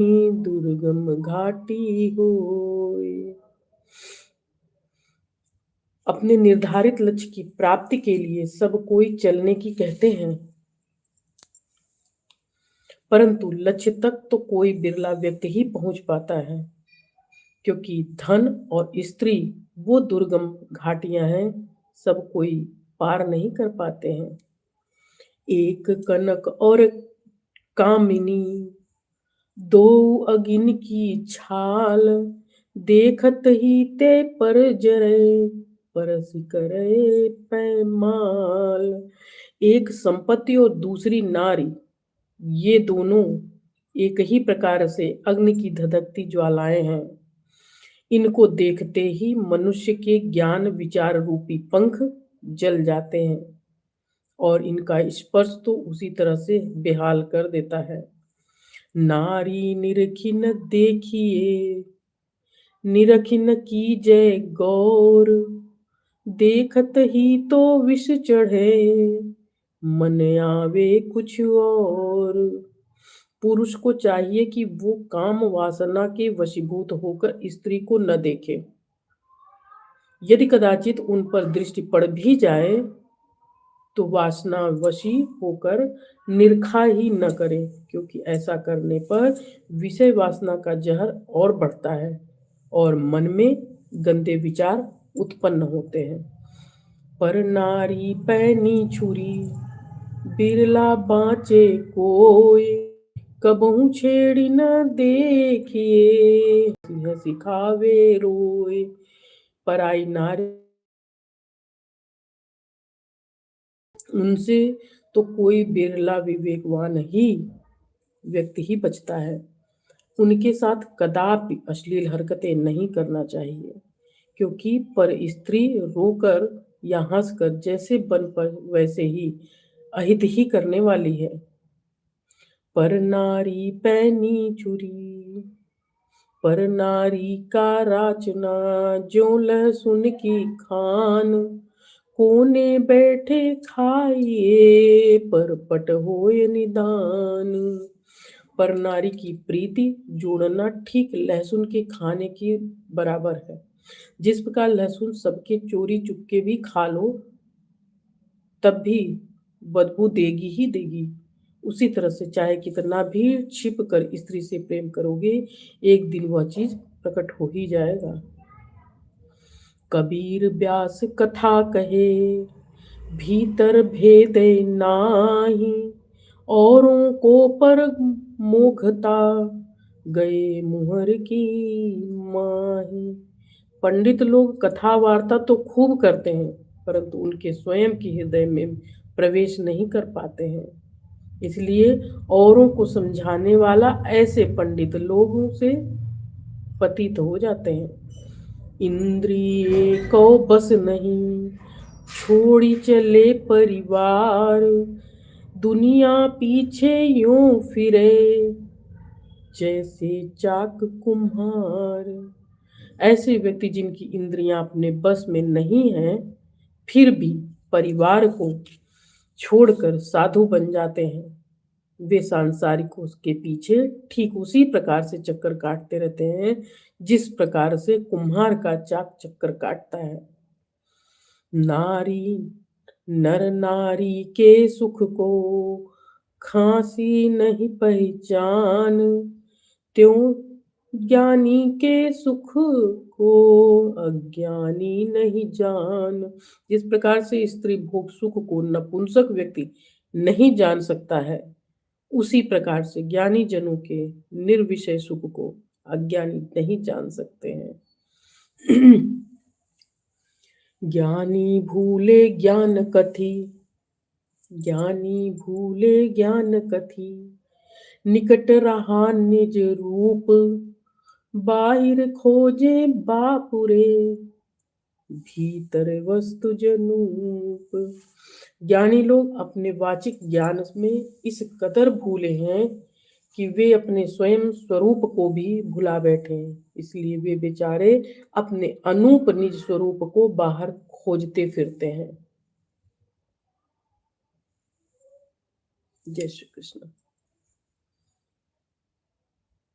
दुर्गम घाटी होय। अपने निर्धारित लक्ष्य की प्राप्ति के लिए सब कोई चलने की कहते हैं, परंतु लक्ष्य तक तो कोई बिरला व्यक्ति ही पहुंच पाता है, क्योंकि धन और स्त्री वो दुर्गम घाटियां हैं, सब कोई पार नहीं कर पाते हैं। एक कनक और कामिनी, दो अगिन की छाल, देखत ही ते पर जरे, परस करे पैमाल। एक संपत्ति और दूसरी नारी, ये दोनों एक ही प्रकार से अग्नि की धधकती ज्वालाएं हैं। इनको देखते ही मनुष्य के ज्ञान विचार रूपी पंख जल जाते हैं, और इनका स्पर्श तो उसी तरह से बेहाल कर देता है। नारी निरखिन देखिए, निरखिन कीजय गौर, देखत ही तो विष चढ़े, मन आवे कुछ और। पुरुष को चाहिए कि वो काम वासना के वशीभूत होकर स्त्री को न देखे। यदि कदाचित उन पर दृष्टि पड़ भी जाए तो वासना वशी होकर निरखा ही न करे, क्योंकि ऐसा करने पर विषय वासना का जहर और बढ़ता है और मन में गंदे विचार उत्पन्न होते हैं। पर नारी पैनी छुरी, बिरला बाँचे कोय, कबहू छेड़ी न देखिए, सिंह सिखावे रोय। पराई नारी, उनसे तो कोई बिरला विवेकवान ही व्यक्ति ही बचता है। उनके साथ कदापि अश्लील हरकतें नहीं करना चाहिए, क्योंकि पर स्त्री रोकर या हंसकर जैसे बन पर वैसे ही अहित ही करने वाली है। पर नारी पैनी छुरी, पर नारी का राचना, जो लहसुन की खान, कोने बैठे खाइए, पर पट होय निदान। पर नारी की प्रीति जोड़ना ठीक लहसुन के खाने के बराबर है। जिस प्रकार लहसुन सबके चोरी चुपके भी खा लो तब भी बदबू देगी ही देगी, उसी तरह से चाहे कितना भी छिप कर स्त्री से प्रेम करोगे, एक दिन वह चीज प्रकट हो ही जाएगा। कबीर व्यास कथा कहे, भीतर भेद नाही, औरों को पर मोघता, गए मुहर की माही। पंडित लोग कथा वार्ता तो खूब करते हैं, परंतु उनके स्वयं के हृदय में प्रवेश नहीं कर पाते हैं। इसलिए औरों को समझाने वाला ऐसे पंडित लोगों से पतित हो जाते हैं। इंद्रिय को बस नहीं, छोड़ी चले परिवार, दुनिया पीछे यूं फिरे, जैसे चाक कुम्हार। ऐसे व्यक्ति जिनकी इंद्रियां अपने बस में नहीं हैं, फिर भी परिवार को छोड़कर साधु बन जाते हैं। वे सांसारिकों के पीछे ठीक उसी प्रकार से चक्कर काटते रहते हैं, जिस प्रकार से कुम्हार का चाक चक्कर काटता है। नारी, नर नारी के सुख को खांसी नहीं पहचान, त्यों ज्ञानी के सुख को अज्ञानी नहीं जान। जिस प्रकार से स्त्री भोग सुख को नपुंसक व्यक्ति नहीं जान सकता है, उसी प्रकार से ज्ञानी जनों के निर्विषय सुख को अज्ञानी नहीं जान सकते हैं। ज्ञानी भूले ज्ञान कथी, ज्ञानी भूले ज्ञान कथी, निकट रहा निज रूप, बाहिर खोजे बापुरे, भीतर वस्तु जनूप। ज्ञानी लोग अपने वाचिक ज्ञान में इस कदर भूले हैं कि वे अपने स्वयं स्वरूप को भी भुला बैठे हैं। इसलिए वे बेचारे अपने अनूप निज स्वरूप को बाहर खोजते फिरते हैं। जय श्री कृष्ण।